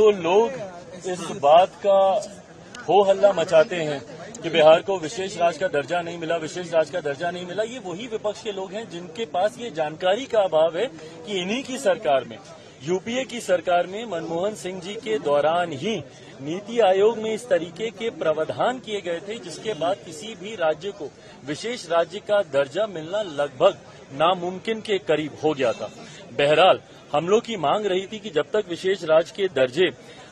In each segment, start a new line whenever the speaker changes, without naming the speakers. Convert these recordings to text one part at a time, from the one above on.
तो लोग इस बात का हो हल्ला मचाते हैं कि बिहार को विशेष राज्य का दर्जा नहीं मिला, विशेष राज्य का दर्जा नहीं मिला। ये वही विपक्ष के लोग हैं जिनके पास ये जानकारी का अभाव है कि इन्हीं की सरकार में, यूपीए की सरकार में मनमोहन सिंह जी के दौरान ही नीति आयोग में इस तरीके के प्रावधान किए गए थे जिसके बाद किसी भी राज्य को विशेष राज्य का दर्जा मिलना लगभग नामुमकिन के करीब हो गया था। बहरहाल हम लोग की मांग रही थी कि जब तक विशेष राज्य के दर्जे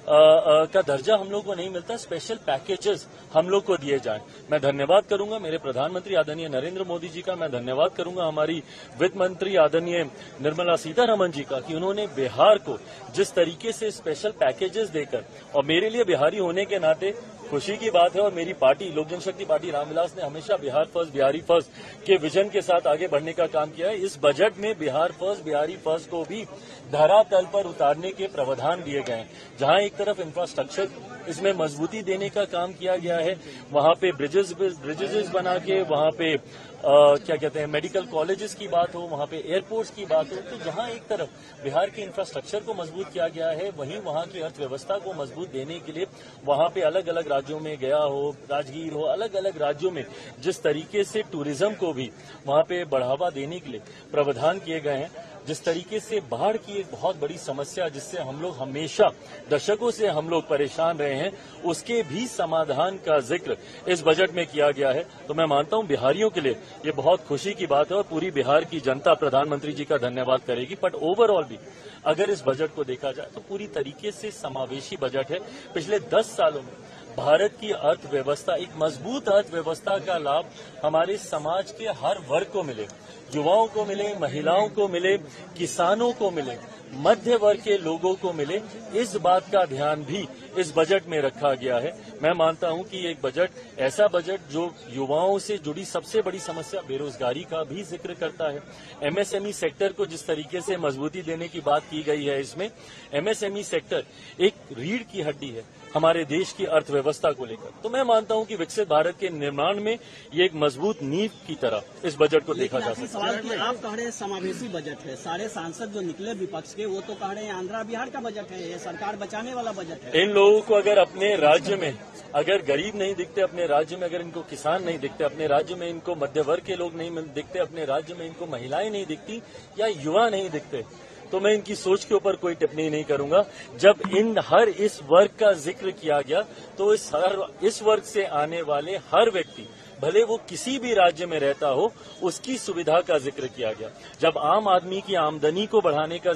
का दर्जा हम लोग को नहीं मिलता, स्पेशल पैकेजेस हम लोग को दिए जाएं। मैं धन्यवाद करूंगा मेरे प्रधानमंत्री आदरणीय नरेंद्र मोदी जी का, मैं धन्यवाद करूंगा हमारी वित्त मंत्री आदरणीय निर्मला सीतारमण जी का कि उन्होंने बिहार को जिस तरीके से स्पेशल पैकेजेस देकर, और मेरे लिए बिहारी होने के नाते खुशी की बात है और मेरी पार्टी लोक जनशक्ति पार्टी रामविलास ने हमेशा बिहार फर्स्ट बिहारी फर्स्ट के विजन के साथ आगे बढ़ने का काम किया है। इस बजट में बिहार फर्स्ट बिहारी फर्स्ट को भी धरातल पर उतारने के प्रावधान दिए गए हैं। जहां एक तरफ इंफ्रास्ट्रक्चर इसमें मजबूती देने का काम किया गया है, वहां पे ब्रिजेस बना के, वहां पे क्या कहते हैं मेडिकल कॉलेजेस की बात हो, वहां पे एयरपोर्ट्स की बात हो, तो जहां एक तरफ बिहार के इंफ्रास्ट्रक्चर को मजबूत किया गया है, वहीं वहां की अर्थव्यवस्था को मजबूत देने के लिए वहां पे अलग अलग राज्यों में गया हो, राजगीर हो, अलग अलग राज्यों में जिस तरीके से टूरिज्म को भी वहां पे बढ़ावा देने के लिए प्रावधान किए गए हैं, जिस तरीके से बाढ़ की एक बहुत बड़ी समस्या जिससे हम लोग हमेशा दशकों से हम लोग परेशान रहे हैं, उसके भी समाधान का जिक्र इस बजट में किया गया है। तो मैं मानता हूं बिहारियों के लिए ये बहुत खुशी की बात है और पूरी बिहार की जनता प्रधानमंत्री जी का धन्यवाद करेगी। बट ओवरऑल भी अगर इस बजट को देखा जाए तो पूरी तरीके से समावेशी बजट है। पिछले 10 सालों में भारत की अर्थव्यवस्था, एक मजबूत अर्थव्यवस्था का लाभ हमारे समाज के हर वर्ग को मिले, युवाओं को मिले, महिलाओं को मिले, किसानों को मिले, मध्य वर्ग के लोगों को मिले, इस बात का ध्यान भी इस बजट में रखा गया है। मैं मानता हूं कि एक बजट ऐसा बजट जो युवाओं से जुड़ी सबसे बड़ी समस्या बेरोजगारी का भी जिक्र करता है। एमएसएमई सेक्टर को जिस तरीके से मजबूती देने की बात की गई है, इसमें एमएसएमई सेक्टर एक रीढ़ की हड्डी है हमारे देश की अर्थव्यवस्था को लेकर। तो मैं मानता हूं कि विकसित भारत के निर्माण में ये एक मजबूत नींव की तरह इस बजट को देखा जा सकता है।
आप कह रहे हैं समावेशी बजट है, सारे सांसद जो निकले विपक्ष के वो तो कह रहे हैं आंध्रा बिहार का बजट है, ये सरकार बचाने वाला बजट है।
इन लोगों को अगर अपने राज्य में अगर गरीब नहीं दिखते, अपने राज्य में अगर इनको किसान नहीं दिखते, अपने राज्य में इनको मध्य वर्ग के लोग नहीं दिखते, अपने राज्य में इनको महिलाएं नहीं दिखती या युवा नहीं दिखते, तो मैं इनकी सोच के ऊपर कोई टिप्पणी नहीं करूंगा। जब इन हर इस वर्ग का जिक्र किया गया तो इस वर्ग से आने वाले हर व्यक्ति, भले वो किसी भी राज्य में रहता हो, उसकी सुविधा का जिक्र किया गया। जब आम आदमी की आमदनी को बढ़ाने का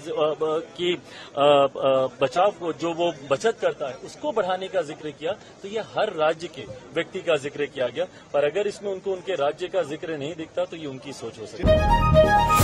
बचाव को जो वो बचत करता है उसको बढ़ाने का जिक्र किया, तो ये हर राज्य के व्यक्ति का जिक्र किया गया। पर अगर इसमें उनको उनके राज्य का जिक्र नहीं दिखता तो ये उनकी सोच हो सकती है।